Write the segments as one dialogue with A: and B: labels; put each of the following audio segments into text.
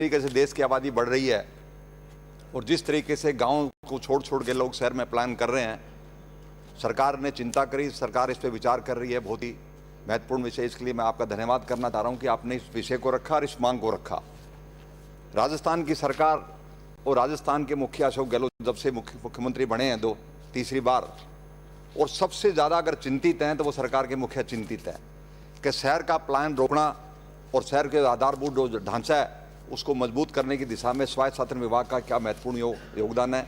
A: तरीके से देश की आबादी बढ़ रही है और जिस तरीके से गांव को छोड़ छोड़ के लोग शहर में प्लान कर रहे हैं, सरकार ने चिंता करी, सरकार इस पे विचार कर रही है। बहुत ही महत्वपूर्ण विषय, इसके लिए मैं आपका धन्यवाद करना चाह रहा हूं कि आपने इस विषय को रखा और इस मांग को रखा। राजस्थान की सरकार और राजस्थान के मुखिया अशोक गहलोत जब से मुख्यमंत्री बने हैं तीसरी बार, और सबसे ज़्यादा अगर चिंतित हैं तो वो सरकार के मुखिया चिंतित हैं कि शहर का प्लान रोकना और शहर के आधारभूत जो ढांचा है उसको मजबूत करने की दिशा में स्वायत्त शासन विभाग का क्या महत्वपूर्ण योगदान है,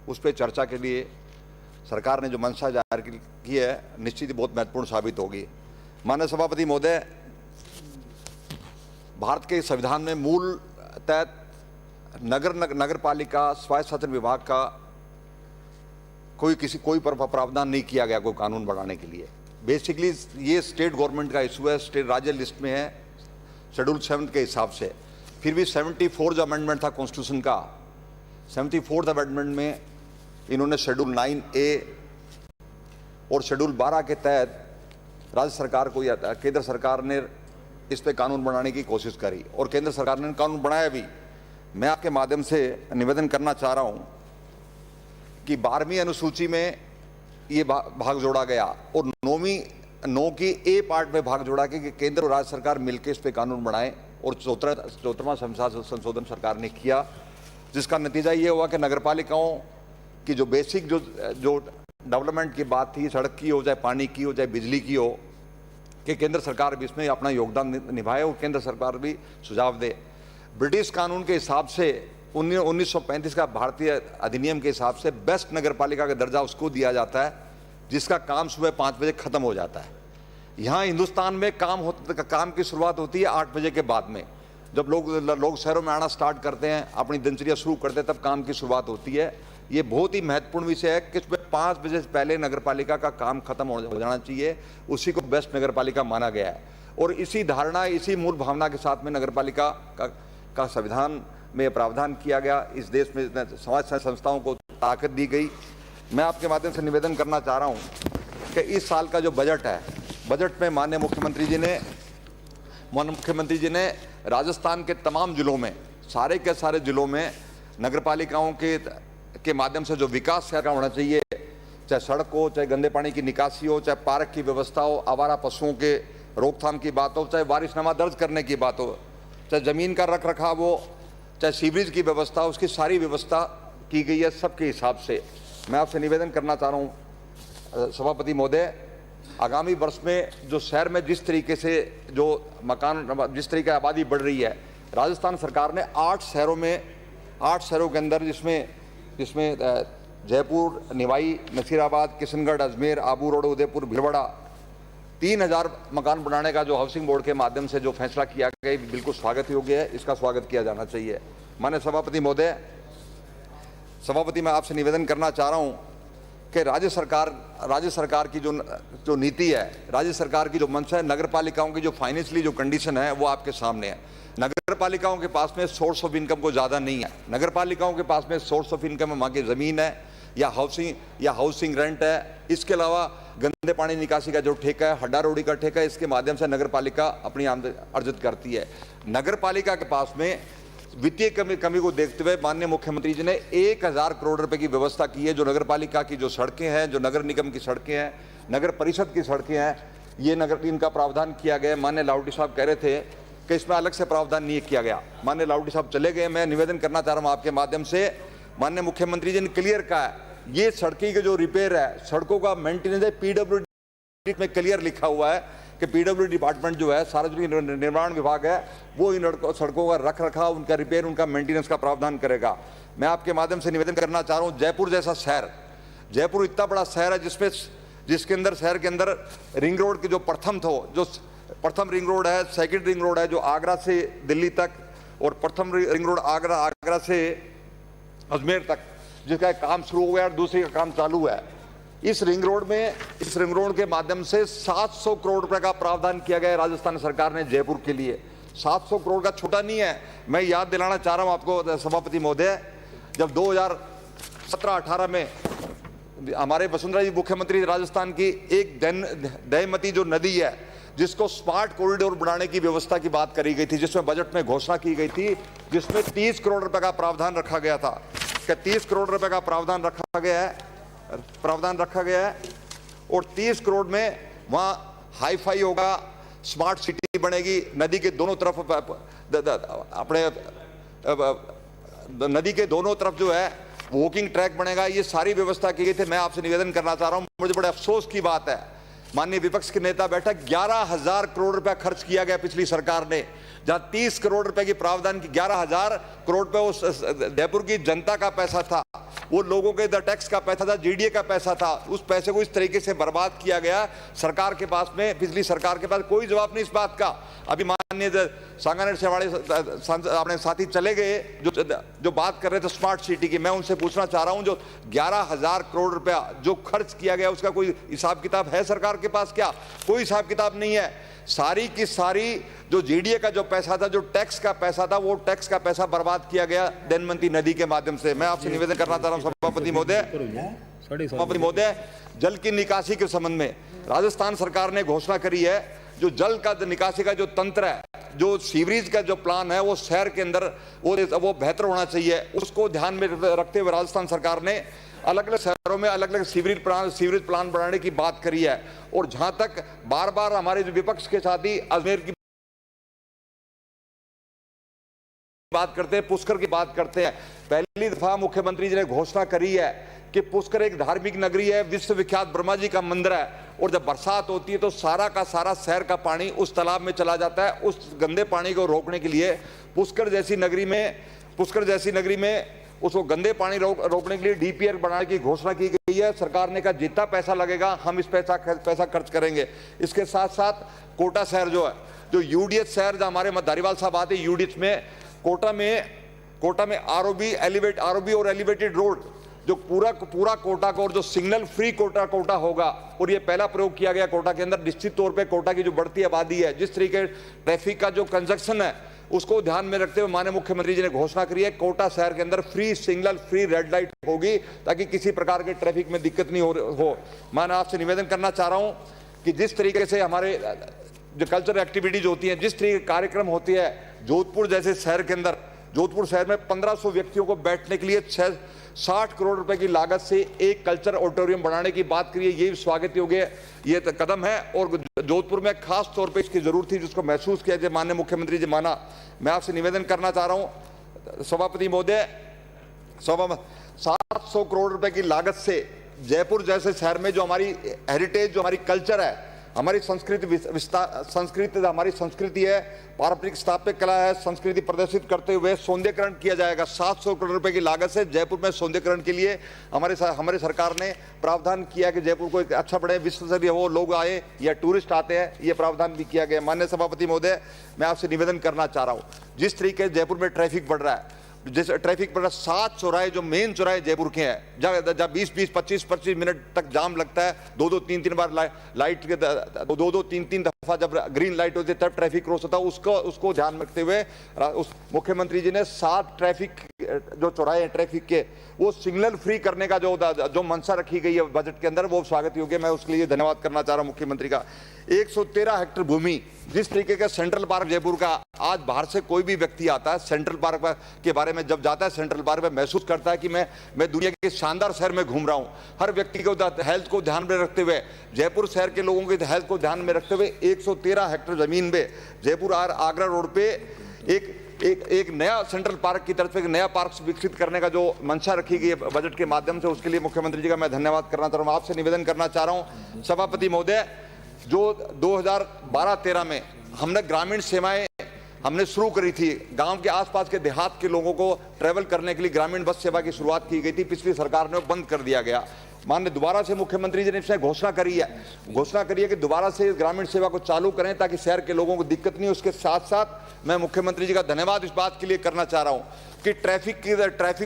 A: उस पर चर्चा के लिए सरकार ने जो मंशा जाहिर की है निश्चित ही बहुत महत्वपूर्ण साबित होगी। माननीय सभापति महोदय, भारत के संविधान में मूल तहत नगर पालिका स्वायत्त शासन विभाग का कोई प्रावधान नहीं किया गया कोई कानून बढ़ाने के लिए। बेसिकली ये स्टेट गवर्नमेंट का इशू है, स्टेट राज्य लिस्ट में है शेड्यूल 7 के हिसाब से। फिर भी 74 जो अमेंडमेंट था कॉन्स्टिट्यूशन का, 74th अमेंडमेंट में इन्होंने शेड्यूल 9A और शेड्यूल 12 के तहत राज्य सरकार को या केंद्र सरकार ने इस पे कानून बनाने की कोशिश करी और केंद्र सरकार ने कानून बनाया भी। मैं आपके माध्यम से निवेदन करना चाह रहा हूँ कि 12वीं अनुसूची में ये भाग जोड़ा गया और 9 की A पार्ट में भाग जोड़ा कि केंद्र और राज्य सरकार मिलकर इस पे कानून बनाए, और 14वां संशोधन सरकार ने किया, जिसका नतीजा ये हुआ कि नगरपालिकाओं की जो बेसिक जो डेवलपमेंट की बात थी, सड़क की हो, चाहे पानी की हो, चाहे बिजली की हो, कि केंद्र सरकार भी इसमें अपना योगदान निभाए और केंद्र सरकार भी सुझाव दे। ब्रिटिश कानून के हिसाब से 1935 का भारतीय अधिनियम के हिसाब से बेस्ट नगरपालिका का दर्जा उसको दिया जाता है जिसका काम सुबह 5 बजे खत्म हो जाता है। यहाँ हिंदुस्तान में काम की शुरुआत होती है 8 बजे के बाद में। जब लोग शहरों में आना स्टार्ट करते हैं, अपनी दिनचर्या शुरू करते हैं, तब काम की शुरुआत होती है। ये बहुत ही महत्वपूर्ण विषय है कि सुबह 5 बजे से पहले नगरपालिका का काम खत्म हो जाना चाहिए, उसी को बेस्ट नगरपालिका माना गया है। और इसी धारणा, इसी मूल भावना के साथ में नगरपालिका का संविधान में प्रावधान किया गया। इस देश में समाज संस्थाओं को ताकत दी गई। मैं आपके माध्यम से निवेदन करना चाह रहा हूँ कि इस साल का जो बजट है, बजट में माननीय मुख्यमंत्री जी ने राजस्थान के तमाम जिलों में, सारे के सारे जिलों में नगरपालिकाओं के माध्यम से जो विकास शहर का होना चाहिए, चाहे सड़क हो, चाहे गंदे पानी की निकासी हो, चाहे पार्क की व्यवस्था हो, आवारा पशुओं के रोकथाम की बात हो, चाहे बारिशनामा दर्ज करने की बात हो, चाहे जमीन का रख रखाव हो, चाहे सीवरेज की व्यवस्था, उसकी सारी व्यवस्था की गई है सबके हिसाब से। मैं आपसे निवेदन करना चाह रहा हूँ सभापति महोदय, आगामी वर्ष में जो शहर में जिस तरीके से जो जिस तरीके की आबादी बढ़ रही है, राजस्थान सरकार ने 8 शहरों के अंदर जिसमें जयपुर, निवाई, नसीराबाद, किशनगढ़, अजमेर, आबू रोड, उदयपुर, भीलवाड़ा 3000 मकान बनाने का जो हाउसिंग बोर्ड के माध्यम से जो फैसला किया गया, बिल्कुल स्वागत योग्य है, इसका स्वागत किया जाना चाहिए। माननीय सभापति महोदय, मैं आपसे निवेदन करना चाह रहा हूं कि राज्य सरकार की जो नीति है, राज्य सरकार की जो मंशा है, नगरपालिकाओं की जो फाइनेंशियली जो कंडीशन है वो आपके सामने है। नगरपालिकाओं के पास में सोर्स ऑफ इनकम को ज़्यादा नहीं है। नगरपालिकाओं के पास में सोर्स ऑफ इनकम है वहाँ की ज़मीन है या हाउसिंग रेंट है। इसके अलावा गंदे पानी निकासी का जो ठेका है, हड्डा रोड़ी का ठेका है, इसके माध्यम से नगरपालिका अपनी आमदनी अर्जित करती है। नगरपालिका के पास में वित्तीय कमी को देखते हुए माननीय मुख्यमंत्री जी ने 1000 करोड़ रुपए की व्यवस्था की है। जो नगरपालिका की जो सड़कें हैं, जो नगर निगम की सड़कें हैं, नगर परिषद की सड़कें हैं, ये इनका प्रावधान किया गया। माननीय लावटी साहब कह रहे थे कि इसमें अलग से प्रावधान नहीं किया गया। माननीय लावटी साहब चले गए। मैं निवेदन करना चाह रहा हूँ आपके माध्यम से, माननीय मुख्यमंत्री जी ने क्लियर कहा है, ये सड़कें की जो रिपेयर है, सड़कों का मेंटेनेंस है, PWD में क्लियर लिखा हुआ है कि PWD डिपार्टमेंट जो है, सार्वजनिक निर्माण विभाग है, वो इन सड़कों का रख रखाव, उनका रिपेयर, उनका मेंटेनेंस का प्रावधान करेगा। मैं आपके माध्यम से निवेदन करना चाह रहा हूँ, जयपुर जैसा शहर, जयपुर इतना बड़ा शहर है जिसके अंदर शहर के अंदर रिंग रोड के जो प्रथम रिंग रोड है, सेकंड रिंग रोड है जो आगरा से दिल्ली तक, और प्रथम रिंग रोड आगरा से अजमेर तक, जिसका काम शुरू हो गया और दूसरे का काम चालू है। इस रिंग रोड के माध्यम से 700 करोड़ रुपए का प्रावधान किया गया है राजस्थान सरकार ने जयपुर के लिए। 700 करोड़ का छोटा नहीं है। मैं याद दिलाना चाह रहा हूं आपको सभापति महोदय, जब 2017-18 में हमारे वसुंधरा जी मुख्यमंत्री राजस्थान की एक दयमती जो नदी है, जिसको स्मार्ट कॉरिडोर बनाने की व्यवस्था की बात करी गई थी, जिसमें बजट में घोषणा की गई थी, जिसमें 30 करोड़ रुपए का प्रावधान रखा गया था। क्या 30 करोड़ रुपए का प्रावधान रखा गया है और 30 करोड़ में वहां हाईफाई होगा, स्मार्ट सिटी बनेगी, नदी के दोनों तरफ अपने नदी के दोनों तरफ जो है वॉकिंग ट्रैक बनेगा, ये सारी व्यवस्था की गई थी। मैं आपसे निवेदन करना चाह रहा हूं, मुझे बड़े अफसोस की बात है, माननीय विपक्ष के नेता बैठा, 11,000 करोड़ रुपया खर्च किया गया पिछली सरकार ने, जहां 30 करोड़ रुपए की प्रावधान की 11,000 करोड़ रुपए उस जयपुर की जनता का पैसा था, वो लोगों के टैक्स का पैसा था, जीडीए का पैसा था। उस पैसे को इस तरीके से बर्बाद किया गया। सरकार के पास में, पिछली सरकार के पास कोई जवाब नहीं इस बात का। अभी माननीय सांगानेर से हमारे अपने साथी चले गए जो बात कर रहे थे स्मार्ट सिटी की, मैं उनसे पूछना चाह रहा हूं, जो 11,000 करोड़ रुपया जो खर्च किया गया उसका कोई हिसाब किताब है सरकार के पास? क्या कोई हिसाब किताब नहीं है। सारी की सारी जो जीडीए का जो पैसा था, जो टैक्स का पैसा था, वो टैक्स का पैसा बर्बाद किया गया दमयंती नदी के माध्यम से। मैं आपसे निवेदन करना चाह रहा हूं सभापति महोदय, जल की निकासी के संबंध में राजस्थान सरकार ने घोषणा करी है, जो जल का निकासी का जो तंत्र है, जो सीवरेज का जो प्लान है, वो शहर के अंदर वो बेहतर होना चाहिए। उसको ध्यान में रखते हुए राजस्थान सरकार ने अलग अलग शहरों में अलग अलग सीवरेज प्लान बनाने की बात करी है। और जहां तक बार बार हमारे जो विपक्ष के साथी अजमेर की बात करते हैं, पुष्कर की बात करते हैं, पहली दफा मुख्यमंत्री जी ने घोषणा करी है कि पुष्कर एक धार्मिक नगरी है, विश्वविख्यात ब्रह्मा जी का मंदिर है, और जब बरसात होती है तो सारा का सारा शहर का पानी उस तालाब में चला जाता है। उस गंदे पानी को रोकने के लिए पुष्कर जैसी नगरी में उसको गंदे पानी रोकने के लिए डीपीआर बनाने की घोषणा की गई है। सरकार ने कहा जितना पैसा लगेगा हम इस पैसा खर्च करेंगे। इसके साथ साथ कोटा शहर जो है, जो यूडीएच शहर, जो हमारे धारीवाल साहब आते हैं यूडीएच में, कोटा में आरओबी और एलिवेटेड रोड, जो पूरा कोटा को, और जो सिग्नल फ्री कोटा होगा, और ये पहला प्रयोग किया गया कोटा के अंदर। निश्चित तौर पे कोटा की जो बढ़ती आबादी है, जिस तरीके ट्रैफिक का जो कंजक्शन है, उसको ध्यान में रखते हुए माननीय मुख्यमंत्री जी ने घोषणा करी है, कोटा शहर के अंदर सिग्नल फ्री रेड लाइट होगी, ताकि किसी प्रकार के ट्रैफिक में दिक्कत नहीं हो। मैं आपसे निवेदन करना चाह रहा हूं कि जिस तरीके से हमारे जो कल्चरल एक्टिविटीज होती हैं, जिस तरीके कार्यक्रम होती है, जोधपुर जैसे शहर के अंदर, जोधपुर शहर में 1500 व्यक्तियों को बैठने के लिए 60 करोड़ रुपए की लागत से एक कल्चर ऑडिटोरियम बनाने की बात करिए, ये स्वागत योग्य ये कदम है। और जोधपुर में खास तौर पे इसकी जरूरत थी, जिसको महसूस किया जब माननीय मुख्यमंत्री जी माना। मैं आपसे निवेदन करना चाह रहा हूं सभापति महोदय, 700 करोड़ रुपए की लागत से जयपुर जैसे शहर में जो हमारी हेरिटेज, जो हमारी कल्चर है, हमारी हमारी संस्कृति है, पारंपरिक स्थापत्य कला है, संस्कृति प्रदर्शित करते हुए सौंदर्यकरण किया जाएगा। 700 करोड़ रुपए की लागत से जयपुर में सौंदर्यकरण के लिए हमारे सरकार ने प्रावधान किया कि जयपुर को एक अच्छा बने, विश्वस्तरीय हो, लोग आए या टूरिस्ट आते हैं, ये प्रावधान भी किया गया। माननीय सभापति महोदय, मैं आपसे निवेदन करना चाह रहा हूँ, जिस तरीके से जयपुर में ट्रैफिक बढ़ रहा है, जैसे ट्रैफिक पर 7 चौराहे जो मेन चौराहे जयपुर के हैं, जहाँ 20-20, 25-25 मिनट तक जाम लगता है, 2-3 बार लाइट के 2-3 दफा जब ग्रीन लाइट होती है तब ट्रैफिक क्रॉस होता है। उसको ध्यान में रखते हुए मुख्यमंत्री जी ने 7 ट्रैफिक जो चौराहे हैं ट्रैफिक के, वो सिग्नल फ्री करने का जो मंशा रखी गई है बजट के अंदर, वो स्वागत योग्य। मैं उसके लिए धन्यवाद करना चाह रहा हूं मुख्यमंत्री का। 113 हेक्टेयर भूमि, जिस तरीके का सेंट्रल पार्क जयपुर का, आज बाहर से कोई भी व्यक्ति आता है सेंट्रल पार्क के बारे में जब जाता है, सेंट्रल पार्क में महसूस करता है कि मैं दुनिया के शानदार शहर में घूम रहा हूं। हर व्यक्ति को हेल्थ को ध्यान में रखते हुए, जयपुर शहर के लोगों की हेल्थ को ध्यान में रखते हुए 113 हेक्टेयर जमीन में जयपुर आगरा रोड पे एक नया सेंट्रल पार्क की तरफ से एक नया पार्क विकसित करने का जो मंशा रखी गई है बजट के माध्यम से, उसके लिए मुख्यमंत्री जी का मैं धन्यवाद करना चाह रहा हूं। आपसे निवेदन करना चाह रहा हूं सभापति महोदय, जो 2012-13 में हमने ग्रामीण सेवाएं हमने शुरू करी थी, गांव के आसपास के देहात के लोगों को ट्रैवल करने के लिए ग्रामीण बस सेवा की शुरुआत की गई थी, पिछली सरकार ने बंद कर दिया गया। माननीय दोबारा से मुख्यमंत्री जी ने इसमें घोषणा करी है कि दोबारा से ग्रामीण सेवा को चालू करें ताकि शहर के लोगों को दिक्कत नहीं हो। उसके साथ साथ मैं मुख्यमंत्री जी का धन्यवाद इस बात के लिए करना चाह रहा हूं कि ट्रैफिक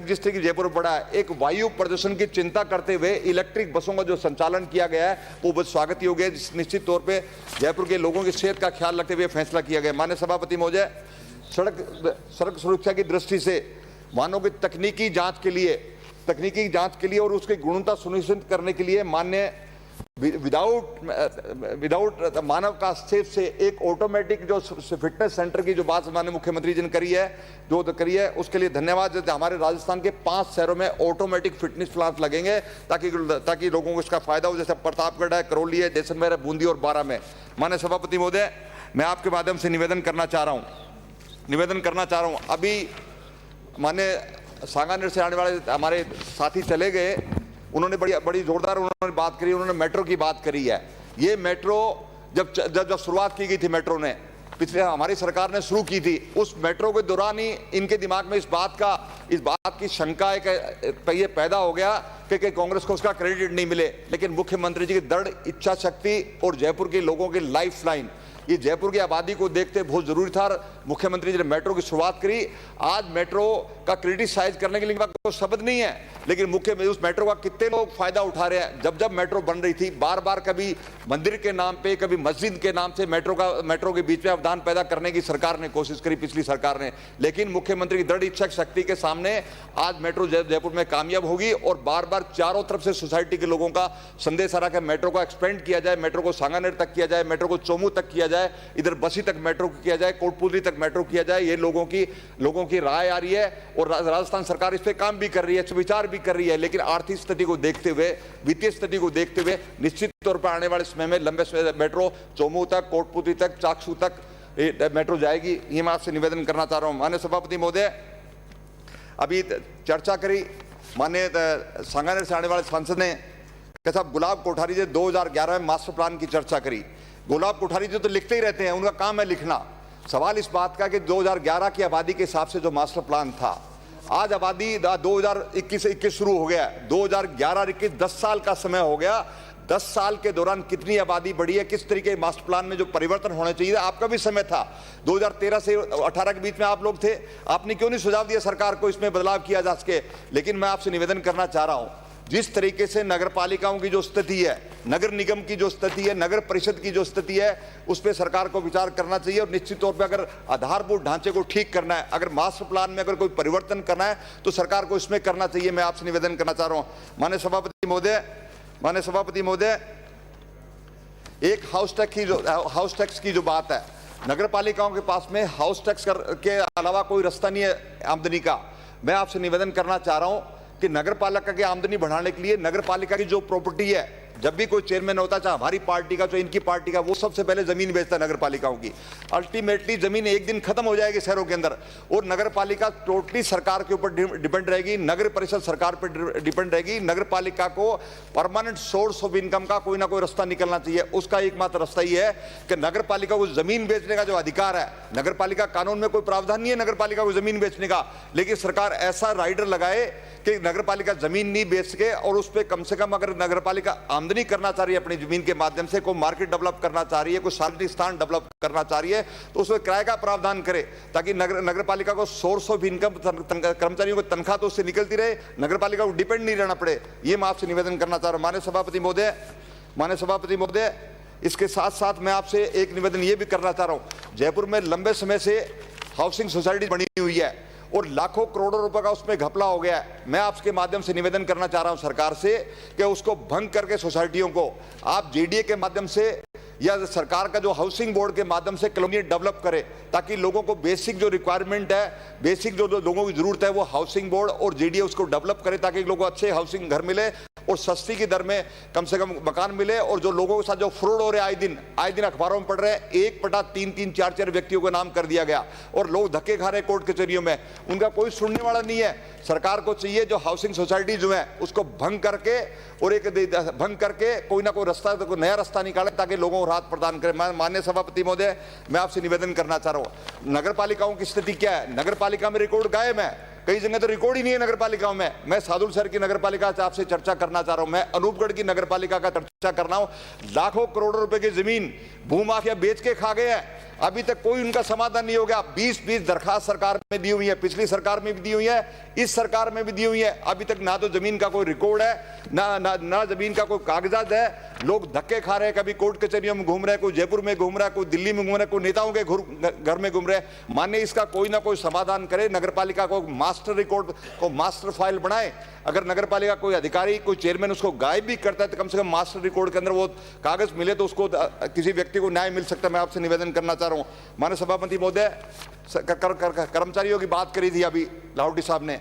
A: जिस तरीके जयपुर बढ़ा है, एक वायु प्रदूषण की चिंता करते हुए इलेक्ट्रिक बसों का जो संचालन किया गया है वो बहुत स्वागत योग्य है। निश्चित तौर पर जयपुर के लोगों की सेहत का ख्याल रखते हुए फैसला किया गया। माननीय सभापति महोदय, सड़क सुरक्षा की दृष्टि से वाहनों की तकनीकी जांच के लिए और उसकी गुणवत्ता सुनिश्चित करने के लिए माननीय विदाउट मानव का हस्तक्षेप से एक ऑटोमेटिक जो फिटनेस सेंटर की जो बात माननीय मुख्यमंत्री जी ने करी है, उसके लिए धन्यवाद। हमारे राजस्थान के 5 शहरों में ऑटोमेटिक फिटनेस प्लांट लगेंगे ताकि लोगों को इसका फायदा हो, जैसे प्रतापगढ़ है, करौली है, जैसलमेर है, बूंदी और बारां में। माननीय सभापति महोदय, मैं आपके माध्यम से निवेदन करना चाह रहा हूँ। अभी माननीय सांगानेर से आने वाले हमारे साथी चले गए, उन्होंने बड़ी जोरदार उन्होंने बात करी, उन्होंने मेट्रो की बात करी है। ये मेट्रो जब शुरुआत की गई थी, मेट्रो ने पिछले हमारी सरकार ने शुरू की थी, उस मेट्रो के दौरान ही इनके दिमाग में इस बात की शंका ये पैदा हो गया कि कांग्रेस को उसका क्रेडिट नहीं मिले। लेकिन मुख्यमंत्री जी की दृढ़ इच्छा शक्ति और जयपुर के लोगों की लाइफ लाइन, ये जयपुर की आबादी को देखते बहुत जरूरी था। मुख्यमंत्री जी ने मेट्रो की शुरुआत करी। आज मेट्रो का क्रिटिसाइज करने के लिए कोई शब्द नहीं है, लेकिन उस मेट्रो का कितने लोग फायदा उठा रहे हैं। जब मेट्रो बन रही थी, बार बार कभी मंदिर के नाम पे, कभी मस्जिद के नाम से मेट्रो के बीच में व्यवधान पैदा करने की सरकार ने कोशिश करी, पिछली सरकार ने। लेकिन मुख्यमंत्री की दृढ़ इच्छा शक्ति के सामने आज मेट्रो जयपुर में कामयाब होगी। और बार बार चारों तरफ से सोसाइटी के लोगों का संदेश आ रहा है कि मेट्रो को एक्सपेंड किया जाए, मेट्रो को सांगानेर तक किया जाए, मेट्रो को चोमू तक किया जाए, इधर बसी तक मेट्रो किया जाए, कोटपुतली तक मेट्रो किया जाए। ये लोगों की राय आ रही है और राजस्थान सरकार इस पे काम भी कर रही है, विचार भी कर रही है। लेकिन आर्थिक स्थिति को देखते हुए, वित्तीय स्थिति को देखते हुए निश्चित तौर पर आने वाले समय में लंबे मेट्रो चोमू तक, कोटपुतली तक, चाकसू तक मेट्रो जाएगी। ये मैं आपसे निवेदन करना चाह रहा हूं। माननीय सभापति महोदय, अभी चर्चा करी माननीय सांगानेर से आने वाले सांसद ने साहब गुलाब कोठारी जी 2011 में मास्टर प्लान की चर्चा करी। गुलाब कोठारी जी तो लिखते ही रहते हैं, उनका काम है लिखना। सवाल इस बात का कि 2011 की आबादी के हिसाब से जो मास्टर प्लान था, आज आबादी 2021 शुरू हो गया, 2011-21 10 साल का समय हो गया। 10 साल के दौरान कितनी आबादी बढ़ी है, किस तरीके के मास्टर प्लान में जो परिवर्तन होने चाहिए। आपका भी समय था, 2013 से 18 के बीच में आप लोग थे, आपने क्यों नहीं सुझाव दिया सरकार को इसमें बदलाव किया जा सके। लेकिन मैं आपसे निवेदन करना चाह रहा हूं, जिस तरीके से नगर पालिकाओं की जो स्थिति है, नगर निगम की जो स्थिति है, नगर परिषद की जो स्थिति है, उस पर सरकार को विचार करना चाहिए। और निश्चित तौर पे अगर आधारभूत ढांचे को ठीक करना है, अगर मास्टर प्लान में अगर कोई परिवर्तन करना है, तो सरकार को इसमें करना चाहिए। मैं आपसे निवेदन करना चाह रहा हूं। माननीय सभापति महोदय, एक हाउस टैक्स की जो बात है, नगर पालिकाओं के पास में हाउस टैक्स के अलावा कोई रास्ता नहीं है आमदनी का। मैं आपसे निवेदन करना चाह रहा हूं कि नगर पालिका की आमदनी बढ़ाने के लिए नगर पालिका की जो प्रॉपर्टी है, जब भी कोई चेयरमैन होता है, चाहे हमारी पार्टी का चाहे इनकी पार्टी का, वो सबसे पहले जमीन बेचता है नगर पालिकाओं की। अल्टीमेटली जमीन एक दिन खत्म हो जाएगी शहरों के अंदर, और नगर पालिका टोटली सरकार के ऊपर डिपेंड रहेगी, नगर परिषद सरकार पर डिपेंड रहेगी। नगर पालिका को परमानेंट सोर्स ऑफ इनकम का कोई ना कोई रास्ता निकलना चाहिए। उसका एकमात्र रास्ता ही है कि नगर पालिका को जमीन बेचने का जो अधिकार है, नगर पालिका कानून में कोई प्रावधान नहीं है नगर पालिका को जमीन बेचने का, लेकिन सरकार ऐसा राइडर लगाए कि नगर पालिका जमीन नहीं बेच सके, और उस पर कम से कम अगर नगर पालिका आमदनी करना चाह रही है अपनी जमीन के माध्यम से, कोई मार्केट डेवलप करना चाह रही है, कोई सार्वजनिक स्थान डेवलप करना चाह रही है, तो उसमें किराए का प्रावधान करे, ताकि नगर पालिका को सोर्स ऑफ इनकम, कर्मचारियों को तनख्वाह तो उससे निकलती रहे, नगर पालिका को डिपेंड नहीं रहना पड़े। ये मैं आपसे निवेदन करना चाह रहा हूं। माननीय सभापति महोदय, इसके साथ साथ मैं आपसे एक निवेदन ये भी करना चाह रहा हूं। जयपुर में लंबे समय से हाउसिंग सोसाइटी बनी हुई है और लाखों करोड़ों रुपए का उसमें घपला हो गया है। मैं आपके माध्यम से निवेदन करना चाह रहा हूं सरकार से कि उसको भंग करके सोसाइटियों को आप जेडीए के माध्यम से या सरकार का जो हाउसिंग बोर्ड के माध्यम से कॉलोनी डेवलप करे, ताकि लोगों को बेसिक जो रिक्वायरमेंट है, बेसिक जो लोगों की जरूरत है, वो हाउसिंग बोर्ड और जेडीए उसको डेवलप करे, ताकि लोगों को अच्छे हाउसिंग घर मिले और सस्ती की दर में कम से कम मकान मिले। और जो लोगों के साथ जो फ्रॉड हो रहे हैं, आए दिन अखबारों में पढ़ रहे हैं, 1/3 4 व्यक्तियों का नाम कर दिया गया और लोग धक्के खा रहे कोर्ट कचहरियों में, उनका कोई सुनने वाला नहीं है। सरकार को चाहिए जो हाउसिंग सोसाइटी जो है उसको भंग करके कोई ना कोई रास्ता, कोई नया रास्ता निकाले, ताकि लोगों को राहत प्रदान करें। माननीय सभापति महोदय, मैं आपसे निवेदन करना चाह रहा हूं, नगर पालिकाओं की स्थिति क्या है? नगर पालिका में रिकॉर्ड गायब है, कई जगह तो रिकॉर्ड ही नहीं है नगर पालिकाओं में। मैं सादुल शहर की नगर पालिका से आपसे चर्चा करना चाह रहा हूं, मैं अनूपगढ़ की नगर पालिका का चर्चा कर रहा हूं। लाखों करोड़ों रुपए की जमीन भूमाफिया बेच के खा गए हैं। अभी तक कोई उनका समाधान नहीं हो गया। 20-20 दरखास्त सरकार में दी हुई है, पिछली सरकार में भी दी हुई है, इस सरकार में भी दी हुई है। अभी तक ना तो जमीन का कोई रिकॉर्ड है, ना जमीन का कोई कागजात है। लोग धक्के खा रहे हैं, कभी कोर्ट कचहरियों में घूम रहे हैं, कोई जयपुर में घूम रहा है, कोई दिल्ली में घूम रहा है, कोई नेताओं के घर में घूम रहे हैं। माने इसका कोई ना कोई समाधान करे, नगरपालिका को मास्टर रिकॉर्ड को मास्टर फाइल बनाए। अगर नगरपालिका कोई अधिकारी, कोई चेयरमैन उसको गायब भी करता है तो कम से कम मास्टर रिकॉर्ड के अंदर वो कागज मिले तो उसको किसी व्यक्ति को न्याय मिल सकता है। मैं आपसे निवेदन करना चाह रहा हूं। माननीय सभापति महोदय, कर्मचारियों की बात करी थी अभी लाहौटी साहब ने,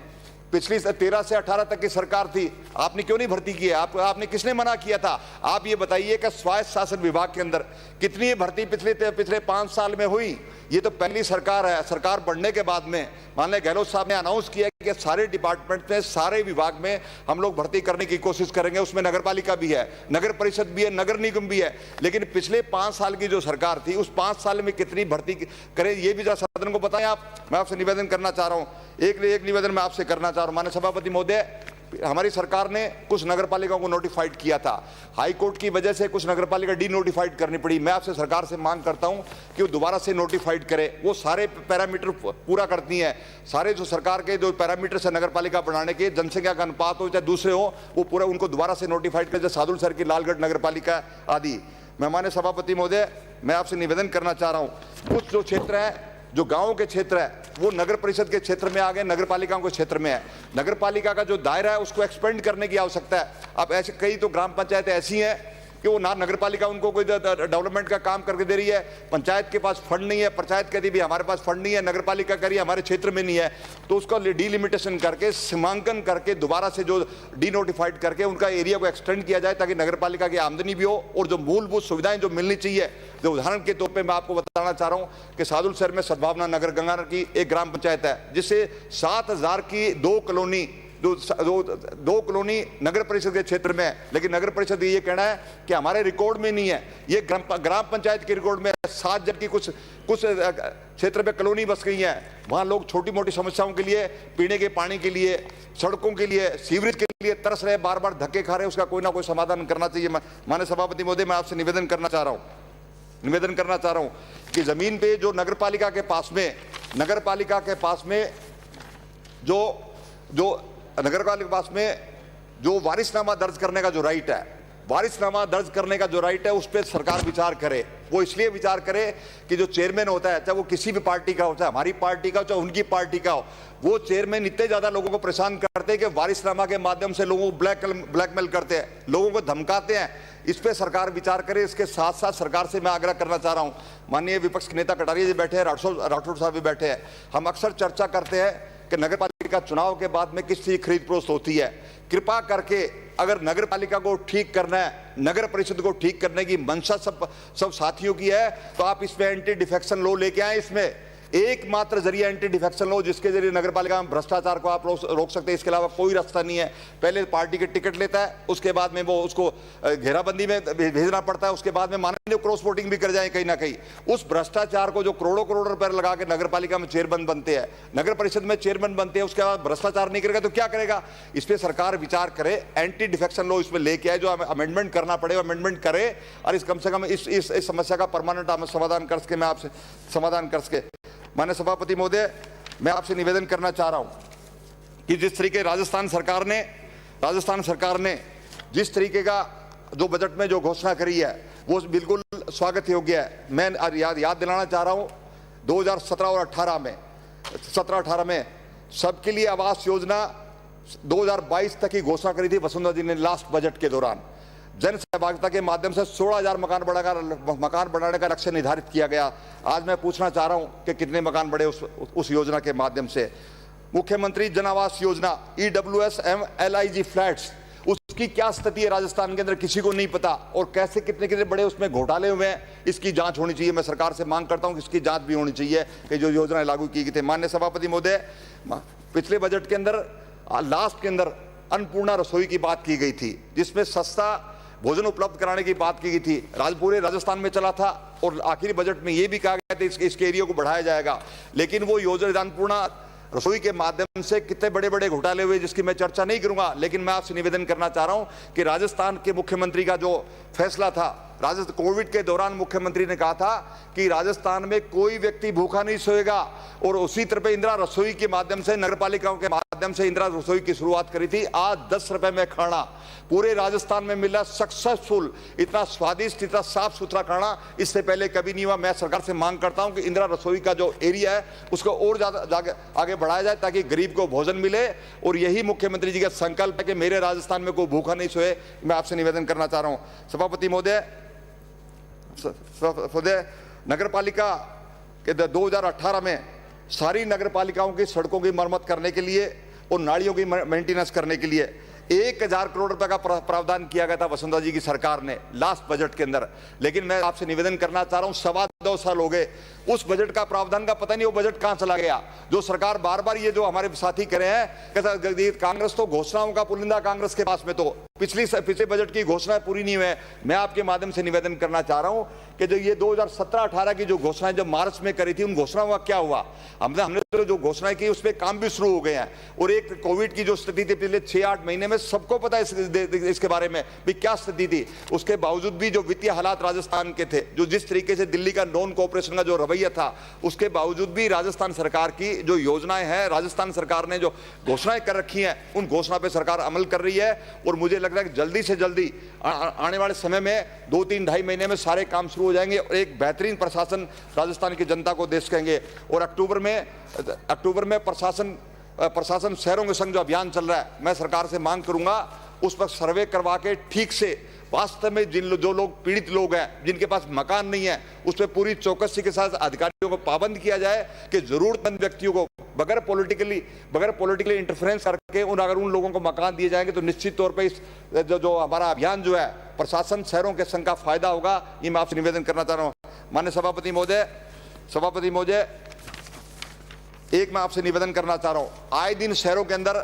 A: पिछली 13 से 18 तक की सरकार थी, आपने क्यों नहीं भर्ती की है? आपने किसने मना किया था? आप ये बताइए कि स्वायत्त शासन विभाग के अंदर कितनी भर्ती पिछले 5 साल में हुई? ये तो पहली सरकार है। सरकार बढ़ने के बाद में माननीय गहलोत साहब ने अनाउंस किया कि सारे डिपार्टमेंट में, सारे विभाग में हम लोग भर्ती करने की कोशिश करेंगे। उसमें नगरपालिका भी है, नगर परिषद भी है, नगर निगम भी है। लेकिन पिछले 5 साल की जो सरकार थी, उस 5 साल में कितनी भर्ती करे, ये भी जरा सदन को बताएं आप। मैं आपसे निवेदन करना चाह रहा हूं, एक निवेदन मैं आपसे करना चाह रहा हूं। माननीय सभापति महोदय, हमारी सरकार ने कुछ नगरपालिकाओं को नोटिफाइड किया था, हाई कोर्ट की वजह से कुछ नगरपालिका डी नोटिफाइड करनी पड़ी। मैं आपसे सरकार से मांग करता हूं कि वो दोबारा से नोटिफाइड करे। वो सारे पैरामीटर पूरा करती हैं, सारे जो सरकार के जो पैरामीटर है नगरपालिका बनाने के, जनसंख्या का अनुपात हो चाहे दूसरे हो, वो पूरा उनको दोबारा से नोटिफाइड करे, जैसे सादुल सर की लालगढ़ नगरपालिका आदि। मैं माननीय सभापति महोदय, मैं आपसे निवेदन करना चाह रहा हूं, कुछ जो क्षेत्र है, जो गांव के क्षेत्र है, वो नगर परिषद के क्षेत्र में आ गए, नगरपालिकाओं के क्षेत्र में है। नगरपालिका का जो दायरा है उसको एक्सपेंड करने की आवश्यकता है। अब ऐसे कई तो ग्राम पंचायतें ऐसी हैं कि वो ना नगरपालिका उनको कोई डेवलपमेंट का काम करके दे रही है, पंचायत के पास फंड नहीं है, पंचायत कहती भी हमारे पास फंड नहीं है, नगरपालिका कह रही है हमारे क्षेत्र में नहीं है, तो उसका डीलिमिटेशन करके, सीमांकन करके, दोबारा से जो डी नोटिफाइड करके उनका एरिया को एक्सटेंड किया जाए, ताकि नगरपालिका की आमदनी भी हो और जो मूलभूत सुविधाएं जो मिलनी चाहिए। जो उदाहरण के तौर पे मैं आपको बताना चाह रहा हूं कि सादुल शहर में सद्भावना नगर गंगानगर की एक ग्राम पंचायत है, जिससे 7000 की दो कॉलोनी नगर परिषद के क्षेत्र में है। लेकिन नगर परिषद ये कहना है कि हमारे रिकॉर्ड में नहीं है। ये ग्राम पंचायत के रिकॉर्ड में 7 जन की कुछ क्षेत्र में कॉलोनी बस गई है। वहां लोग छोटी मोटी समस्याओं के लिए, पीने के पानी के लिए, सड़कों के लिए, सीवरेज के लिए तरस रहे, बार बार धक्के खा रहे। उसका कोई ना कोई समाधान करना चाहिए। माननीय सभापति महोदय, मैं आपसे निवेदन करना चाह रहा हूं कि जमीन पे जो नगरपालिका के पास में जो वारिसनामा दर्ज करने का जो राइट है, उस पर सरकार विचार करे। वो इसलिए विचार करे कि जो चेयरमैन होता है, चाहे वो किसी भी पार्टी का हो, चाहे हमारी पार्टी का हो, चाहे उनकी पार्टी का हो, वो चेयरमैन इतने ज्यादा लोगों को परेशान करते हैं कि वारिसनामा के माध्यम से लोगों को ब्लैकमेल करते हैं, लोगों को धमकाते हैं। इस पे सरकार विचार करे। इसके साथ साथ सरकार से मैं आग्रह करना चाह रहा हूं, माननीय विपक्ष के नेता कटारिया जी बैठे हैं, राठौड़ साहब भी बैठे हैं, हम अक्सर चर्चा करते हैं कि नगरपालिका चुनाव के बाद में किस चीज खरीद फरोख्त होती है। कृपा करके अगर नगरपालिका को ठीक करना है, नगर परिषद को ठीक करने की मंशा सब साथियों की है, तो आप इसमें एंटी डिफेक्शन लॉ लेके आए। इसमें एकमात्र जरिया एंटी डिफेक्शन लॉ, जिसके जरिए नगरपालिका में भ्रष्टाचार को आप रोक सकते हैं। इसके अलावा कोई रास्ता नहीं है। पहले पार्टी के टिकट लेता है, उसके बाद में वो उसको घेराबंदी में भेजना पड़ता है, उसके बाद में माननीय क्रॉस वोटिंग भी कर जाए कहीं ना कहीं। उस भ्रष्टाचार को जो करोड़ों रुपए लगा के नगरपालिका में चेयरमैन बनते हैं, नगर परिषद में चेयरमैन बनते हैं, उसके बाद भ्रष्टाचार नहीं करेगा तो क्या करेगा? इस पर सरकार विचार करे, एंटी डिफेक्शन लॉ इसमें लेके आए, जो अमेंडमेंट करना पड़े अमेंडमेंट करे, और इस कम से कम इस समस्या का परमानेंट समाधान कर सके। मैं आपसे समाधान कर सके। माननीय सभापति महोदय, मैं आपसे निवेदन करना चाह रहा हूं कि जिस तरीके राजस्थान सरकार ने जिस तरीके का जो बजट में जो घोषणा करी है, वो बिल्कुल स्वागत योग्य है। मैं याद दिलाना चाह रहा हूं, 2017 और 18 में सबके लिए आवास योजना 2022 तक की घोषणा करी थी वसुंधरा जी ने लास्ट बजट के दौरान। जन सहभागिता के माध्यम से 16,000 मकान बनाने का लक्ष्य निर्धारित किया गया। आज मैं पूछना चाह रहा हूं कि कितने मकान बढ़े उस योजना के माध्यम से। मुख्यमंत्री जन Awas Yojana EWS LIG flats, उसकी क्या स्थिति है राजस्थान के अंदर किसी को नहीं पता, और कैसे कितने बड़े उसमें घोटाले हुए हैं, इसकी जांच होनी चाहिए। मैं सरकार से मांग करता हूं कि इसकी जांच भी होनी चाहिए कि जो योजनाएं लागू की गई थी। माननीय सभापति महोदय, पिछले बजट के अंदर लास्ट के अंदर अन्नपूर्णा रसोई की बात की गई थी, जिसमें सस्ता भोजन उपलब्ध कराने की बात की गई थी। पूरे राजस्थान में चला था, और आखिरी बजट में यह भी कहा गया था इसके एरिया को बढ़ाया जाएगा। लेकिन वो योजना अन्नपूर्णा रसोई के माध्यम से कितने बड़े बड़े घोटाले हुए, जिसकी मैं चर्चा नहीं करूंगा। लेकिन मैं आपसे निवेदन करना चाह रहा हूं कि राजस्थान के मुख्यमंत्री का जो फैसला था, राजस्थान कोविड के दौरान मुख्यमंत्री ने कहा था कि राजस्थान में कोई व्यक्ति भूखा नहीं सोएगा, और उसी तरह इंदिरा रसोई के माध्यम से, नगर पालिकाओं के माध्यम से इंदिरा रसोई की शुरुआत करी थी। आज 10 रुपए में खाना पूरे राजस्थान में मिला, सक्सेसफुल, इतना स्वादिष्ट, इतना साफ सुथरा खाना इससे पहले कभी नहीं हुआ। मैं सरकार से मांग करता हूं कि इंदिरा रसोई का जो एरिया है उसको और ज्यादा आगे बढ़ाया जाए ताकि गरीब को भोजन मिले, और यही मुख्यमंत्री जी का संकल्प है कि मेरे राजस्थान में कोई भूखा नहीं सोए। मैं आपसे निवेदन करना चाह रहा हूं सभापति महोदय, नगर पालिका के 2018 में सारी नगर पालिकाओं की सड़कों की मरम्मत करने के लिए और नालियों की मेंटेनेंस करने के लिए 1000 करोड़ रुपए का प्रावधान किया गया था वसुंधरा जी की सरकार ने लास्ट बजट के अंदर। लेकिन मैं आपसे निवेदन करना चाह रहा हूं, 2.25 साल हो गए, उस बजट का प्रावधान का पता नहीं वो बजट कहां चला गया। जो सरकार बार बार ये जो हमारे साथी कह रहे हैं, कांग्रेस तो घोषणाओं का पुलिंदा, कांग्रेस के पास में तो पिछले बजट की घोषणाएं पूरी नहीं हुई है। मैं आपके माध्यम से निवेदन करना चाह रहा हूं कि जो ये 2017-18 की जो घोषणाएं जो मार्च में करी थी, उन घोषणाओं का क्या हुआ? हमने तो जो घोषणाएं की उस पर काम भी शुरू हो गए हैं। और एक कोविड की जो स्थिति थी पिछले 6-8 महीने में, सबको पता है इसके बारे में भी क्या स्थिति थी। उसके बावजूद भी जो वित्तीय हालात राजस्थान के थे, जो जिस तरीके से दिल्ली का नॉन कोऑपरेशन का जो रवैया था, उसके बावजूद भी राजस्थान सरकार की जो योजनाएं हैं, राजस्थान सरकार ने जो घोषणाएं कर रखी हैं, उन घोषणा पे सरकार अमल कर रही है। और मुझे लग रहा है कि जल्दी से जल्दी आने वाले समय में 2-3-2.5 महीने में सारे काम शुरू हो जाएंगे और एक बेहतरीन प्रशासन राजस्थान की जनता को दे सकेंगे। और अक्टूबर में प्रशासन शहरों के संग जो अभियान चल रहा है, मैं सरकार से मांग करूंगा उस पर सर्वे करवा के ठीक से वास्तव में जो लोग पीड़ित लोग हैं, जिनके पास मकान नहीं है, उस पर पूरी चौकसी के साथ अधिकारियों को पाबंद किया जाए कि जरूरतमंद व्यक्तियों को बगैर पॉलिटिकली इंटरफेरेंस करके अगर उन लोगों को मकान दिए जाएंगे तो निश्चित तौर पे इस जो हमारा अभियान जो है प्रशासन शहरों के संघ का फायदा होगा। ये मैं आपसे निवेदन करना चाह रहा हूँ। माननीय सभापति महोदय, एक मैं आपसे निवेदन करना चाह रहा हूँ, आए दिन शहरों के अंदर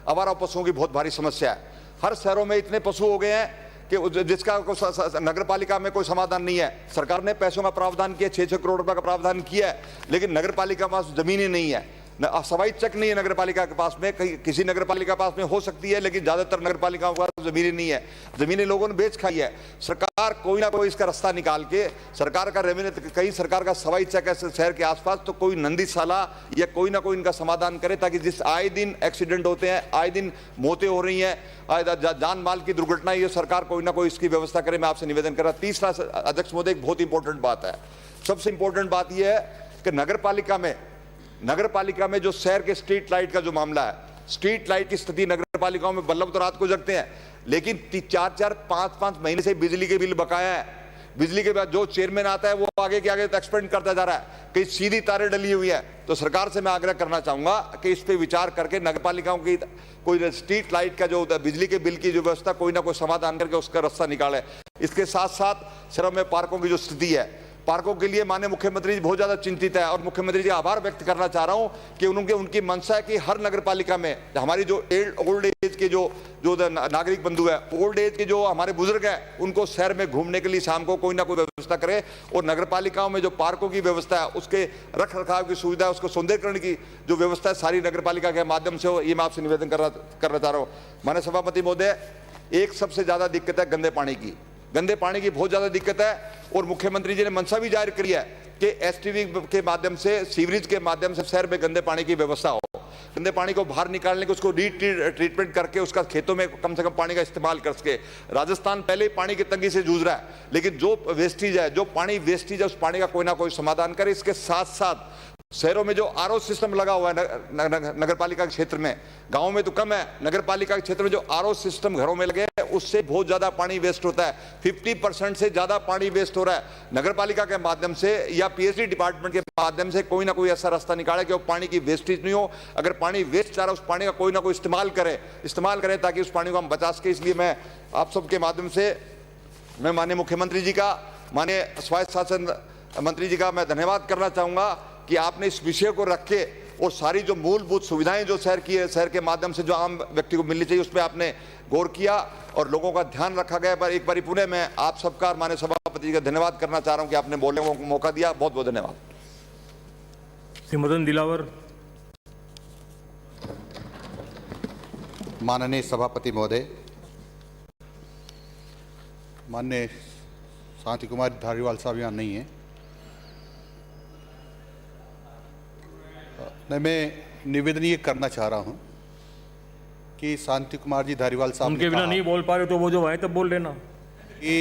A: आवारा पशुओं की बहुत भारी समस्या है। हर शहरों में इतने पशु हो गए हैं कि जिसका नगर पालिका में कोई समाधान नहीं है। सरकार ने पैसों का प्रावधान किया, 6-6 करोड़ रुपए का प्रावधान किया है, लेकिन नगर पालिका के पास जमीनें नहीं है, सवाई चक नहीं है नगर पालिका के पास में। किसी नगर पालिका के पास में हो सकती है, लेकिन ज्यादातर नगर पालिकाओं के पास जमीनें नहीं है, जमीनें लोगों ने बेच खाई है। सरकार कोई ना कोई इसका रास्ता निकाल के, सरकार का रेवेन्यू, कहीं सरकार का सवाई चक है शहर के आसपास, तो कोई नंदीशाला या कोई ना कोई इनका समाधान करे, ताकि जिस आए दिन एक्सीडेंट होते हैं, आए दिन मौतें हो रही हैं, जान माल की दुर्घटना, ये सरकार कोई ना कोई इसकी व्यवस्था करे। मैं आपसे निवेदन कर रहा। तीसरा अध्यक्ष महोदय, एक बहुत इंपॉर्टेंट बात है, सबसे इंपॉर्टेंट बात यह है कि नगर पालिका में जो शहर के स्ट्रीट लाइट का जो मामला है, स्ट्रीट लाइट की स्थिति नगर पालिकाओं में, बल्ब तो रात को जगते हैं, लेकिन 4-4, 5-5 महीने से बिजली के बिल बकाया है। बिजली के बाद जो चेयरमैन आता है वो आगे के आगे एक्सपेंड करता जा रहा है, कहीं सीधी तारें डली हुई है। तो सरकार से मैं आग्रह करना चाहूंगा कि इस पे विचार करके नगर पालिकाओं की कोई स्ट्रीट लाइट का जो बिजली के बिल की जो व्यवस्था, कोई ना कोई समाधान करके उसका रास्ता निकाले। इसके साथ साथ शहरों में पार्कों की जो स्थिति है, पार्कों के लिए माननीय मुख्यमंत्री जी बहुत ज्यादा चिंतित है, और मुख्यमंत्री जी आभार व्यक्त करना चाह रहा हूं कि उनकी मंशा है कि हर नगर पालिका में हमारी जो ओल्ड एज के जो नागरिक बंधु है, ओल्ड एज के जो हमारे बुजुर्ग हैं, उनको शहर में घूमने के लिए शाम को कोई ना कोई व्यवस्था करे। और नगर पालिकाओं में जो पार्कों की व्यवस्था है, उसके रख रखाव की सुविधा, उसको सौंदर्यकरण की जो व्यवस्था है, सारी नगर पालिका के माध्यम से हो। ये मैं आपसे निवेदन करना चाह रहा हूँ। माननीय सभापति महोदय, एक सबसे ज्यादा दिक्कत है गंदे पानी की बहुत ज्यादा दिक्कत है, और मुख्यमंत्री जी ने मंशा भी जाहिर करी है कि एसटीवी के माध्यम से, सीवरेज के माध्यम से शहर में गंदे पानी की व्यवस्था हो। गंदे पानी को बाहर निकालने के, उसको ट्रीटमेंट करके उसका खेतों में कम से कम पानी का इस्तेमाल कर सके। राजस्थान पहले ही पानी की तंगी से जूझ रहा है, लेकिन जो वेस्टेज है, जो पानी वेस्टेज है, उस पानी का कोई ना कोई समाधान करे। इसके साथ साथ शहरों में जो आरओ सिस्टम लगा हुआ है नगर पालिका के क्षेत्र में, गांव में तो कम है, नगर पालिका के क्षेत्र में जो आरओ सिस्टम घरों में लगे हैं, उससे बहुत ज्यादा पानी वेस्ट होता है। 50% से ज्यादा पानी वेस्ट हो रहा है। नगर पालिका के माध्यम से या पीएचडी डिपार्टमेंट के माध्यम से कोई ना कोई ऐसा रास्ता निकाले कि वो पानी की वेस्टेज नहीं हो। अगर पानी वेस्ट जा रहा है, उस पानी का कोई ना कोई इस्तेमाल करें ताकि उस पानी को हम बचा सके। इसलिए मैं आप सबके माध्यम से मैं माननीय मुख्यमंत्री जी का, माननीय स्वायत्त शासन मंत्री जी का मैं धन्यवाद करना चाहूंगा कि आपने इस विषय को रख के और सारी जो मूलभूत सुविधाएं जो शहर के माध्यम से जो आम व्यक्ति को मिलनी चाहिए, उस पर आपने गौर किया और लोगों का ध्यान रखा गया। पर एक बार पुनः मैं आप सबका, माननीय सभापति जी का धन्यवाद करना चाह रहा हूं कि आपने बोलने को मौका दिया। बहुत बहुत धन्यवाद।
B: श्री मदन दिलावर।
C: माननीय सभापति महोदय, माननीय शांति कुमार धारीवाल साहब यहाँ नहीं है। नहीं, मैं निवेदन ये करना चाह रहा हूँ कि शांति कुमार जी धारीवाल साहब
B: उनके
C: ने
B: बिना
C: कहा
B: नहीं बोल पा रहे तो वो जो आए तब बोल लेना।
C: कि